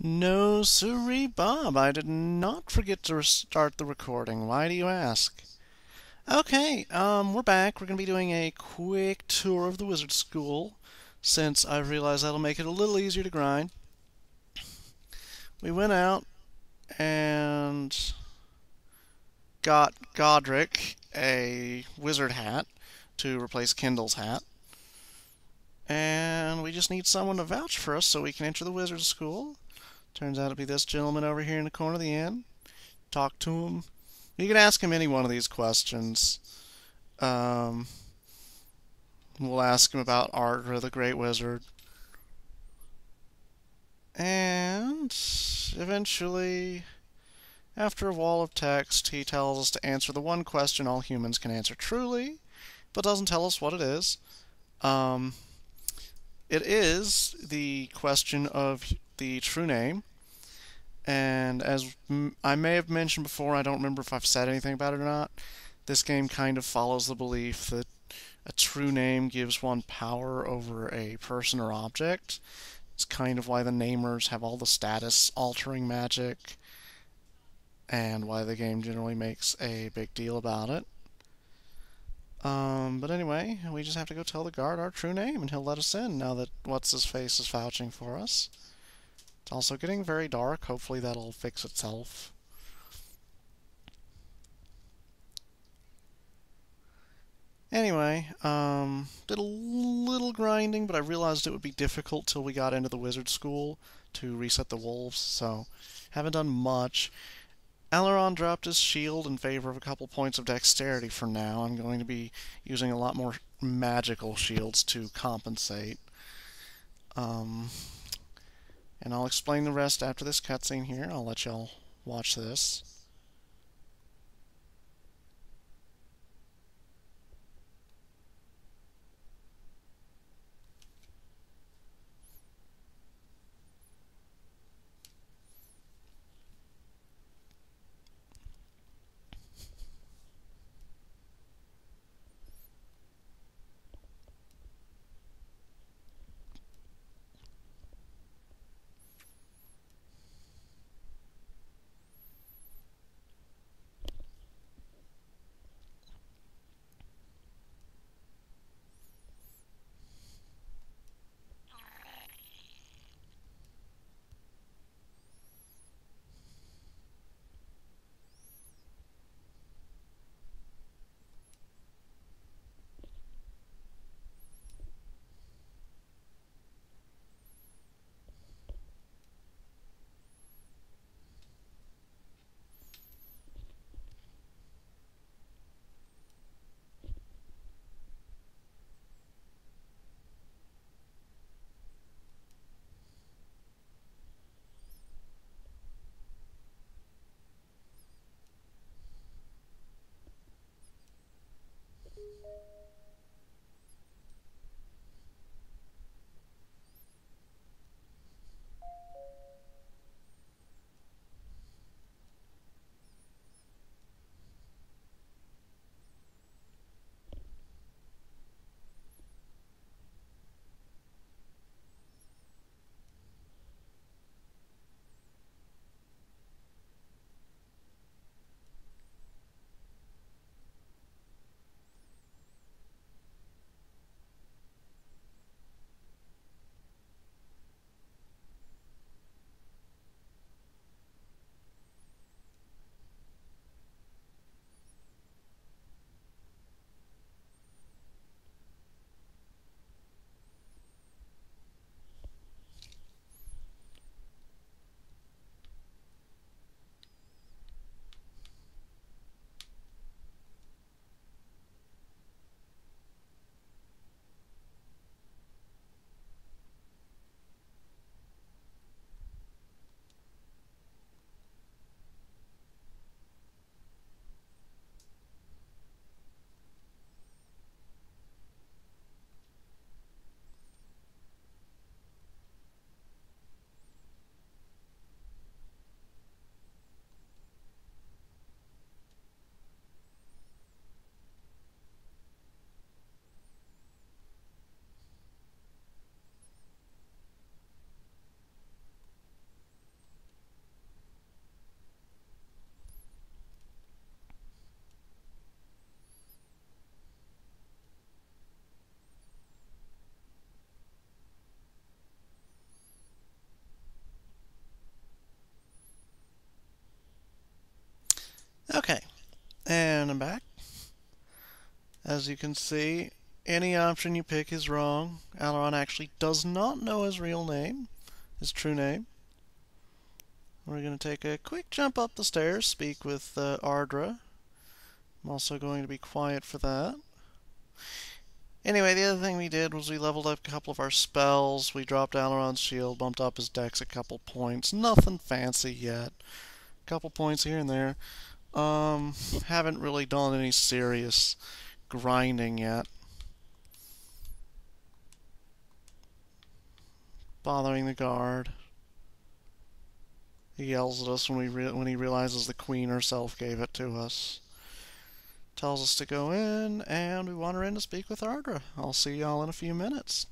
No, sirree, Bob. I did not forget to restart the recording. Why do you ask? Okay, we're back. We're gonna be doing a quick tour of the wizard school, since I realized that'll make it a little easier to grind. We went out and got Godric a wizard hat to replace Kendall's hat. And we just need someone to vouch for us so we can enter the wizard school. Turns out to be this gentleman over here in the corner of the inn. Talk to him. You can ask him any one of these questions. Um, we'll ask him about Ardra, the Great Wizard. And eventually, after a wall of text, he tells us to answer the one question all humans can answer truly, but doesn't tell us what it is. Um, it is the question of the true name. And as I may have mentioned before, I don't remember if I've said anything about it or not. This game kind of follows the belief that a true name gives one power over a person or object. It's kind of why the namers have all the status altering magic, and why the game generally makes a big deal about it. But anyway, we just have to go tell the guard our true name, and he'll let us in now that What's-His-Face is vouching for us. It's also getting very dark. Hopefully that'll fix itself. Anyway, did a little grinding, but I realized it would be difficult till we got into the wizard school to reset the wolves, so haven't done much. Alaron dropped his shield in favor of a couple points of dexterity for now. I'm going to be using a lot more magical shields to compensate. Um, and I'll explain the rest after this cutscene here. I'll let y'all watch this. Okay, and I'm back. As you can see, any option you pick is wrong. Alaron actually does not know his real name, his true name. We're going to take a quick jump up the stairs, speak with Ardra. I'm also going to be quiet for that. Anyway, the other thing we did was we leveled up a couple of our spells. We dropped Alaron's shield, bumped up his dex a couple points. Nothing fancy yet. A couple points here and there. Haven't really done any serious grinding yet. Bothering the guard. He yells at us when he realizes the queen herself gave it to us. Tells us to go in, and we wander in to speak with Ardra. I'll see y'all in a few minutes.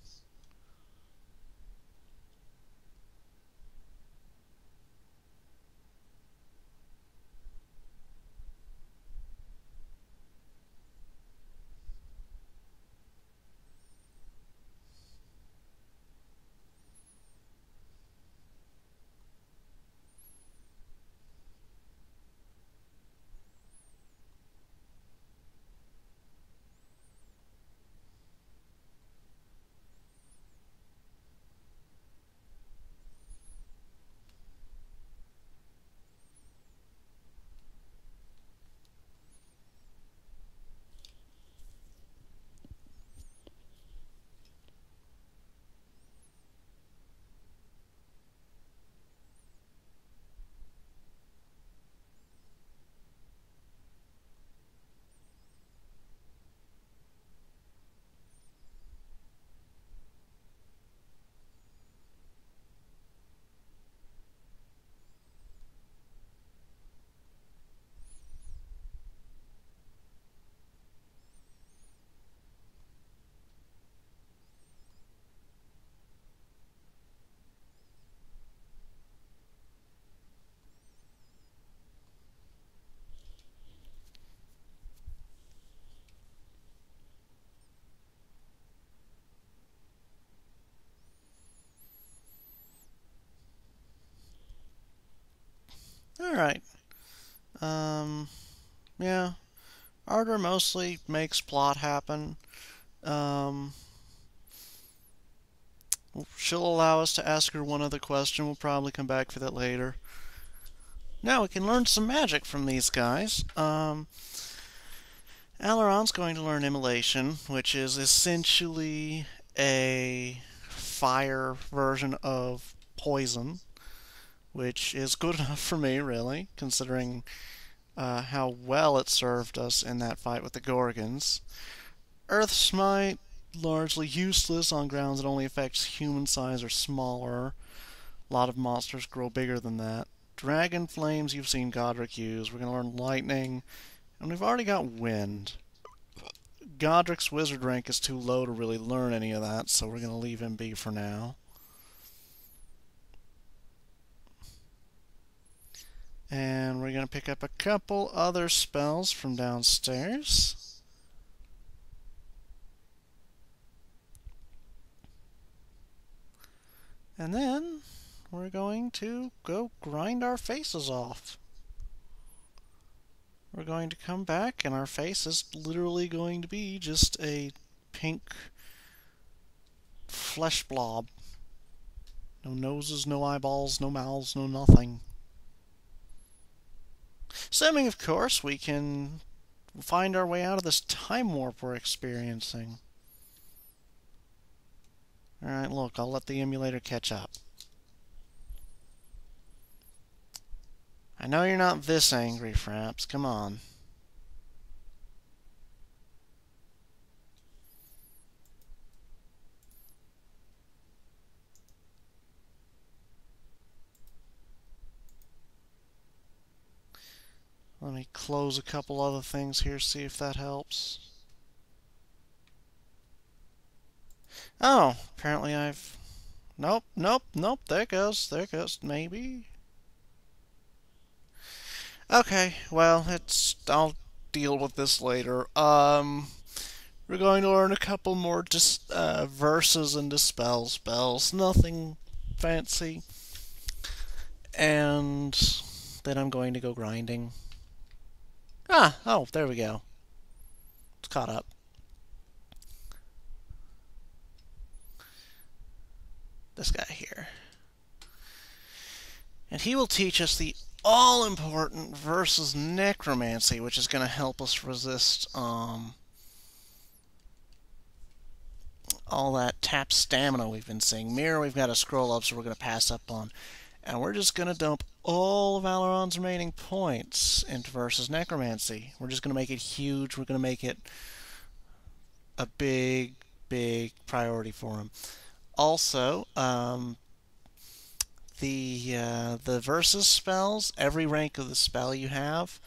Alright. Yeah. Ardra mostly makes plot happen. Um, she'll allow us to ask her one other question. We'll probably come back for that later. Now we can learn some magic from these guys. Alaron's going to learn immolation, which is essentially a fire version of poison, which is good enough for me, really, considering how well it served us in that fight with the Gorgons. Earth Smite, largely useless on grounds it only affects human size or smaller. A lot of monsters grow bigger than that. Dragon Flames you've seen Godric use. We're going to learn Lightning, and we've already got Wind. Godric's wizard rank is too low to really learn any of that, so we're going to leave him be for now. And we're going to pick up a couple other spells from downstairs. And then we're going to go grind our faces off. We're going to come back, and our face is literally going to be just a pink flesh blob. No noses, no eyeballs, no mouths, no nothing. Assuming, of course, we can find our way out of this time warp we're experiencing. Alright, look, I'll let the emulator catch up. I know you're not this angry, Fraps. Come on. Let me close a couple other things here, see if that helps. Oh, apparently I've... Nope, nope, nope, there it goes, maybe? Okay, well, I'll deal with this later. We're going to learn a couple more verses and dispel spells, nothing fancy. And then I'm going to go grinding. Oh, there we go. It's caught up. This guy here. And he will teach us the all-important versus necromancy, which is going to help us resist all that tap stamina we've been seeing. Mirror we've got a scroll up, so we're going to pass up on. And we're just going to dump all of Alaron's remaining points into versus necromancy. We're just going to make it huge. We're going to make it a big, big priority for him. Also, the versus spells, every rank of the spell you have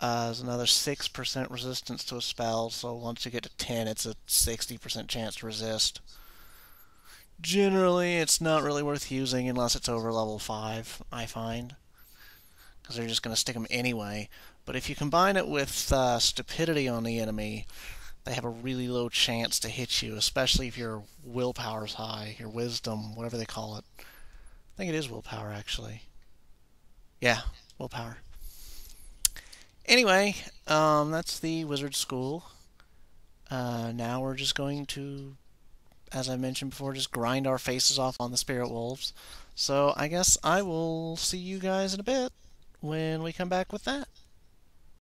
is another 6% resistance to a spell, so once you get to 10, it's a 60% chance to resist. Generally, it's not really worth using unless it's over level 5, I find, because they're just going to stick them anyway. But if you combine it with stupidity on the enemy, they have a really low chance to hit you, especially if your willpower's high, your wisdom, whatever they call it. I think it is willpower, actually. Yeah, willpower. Anyway, that's the wizard school. Now we're just going to, as I mentioned before, just grind our faces off on the spirit wolves. So I guess I will see you guys in a bit when we come back with that.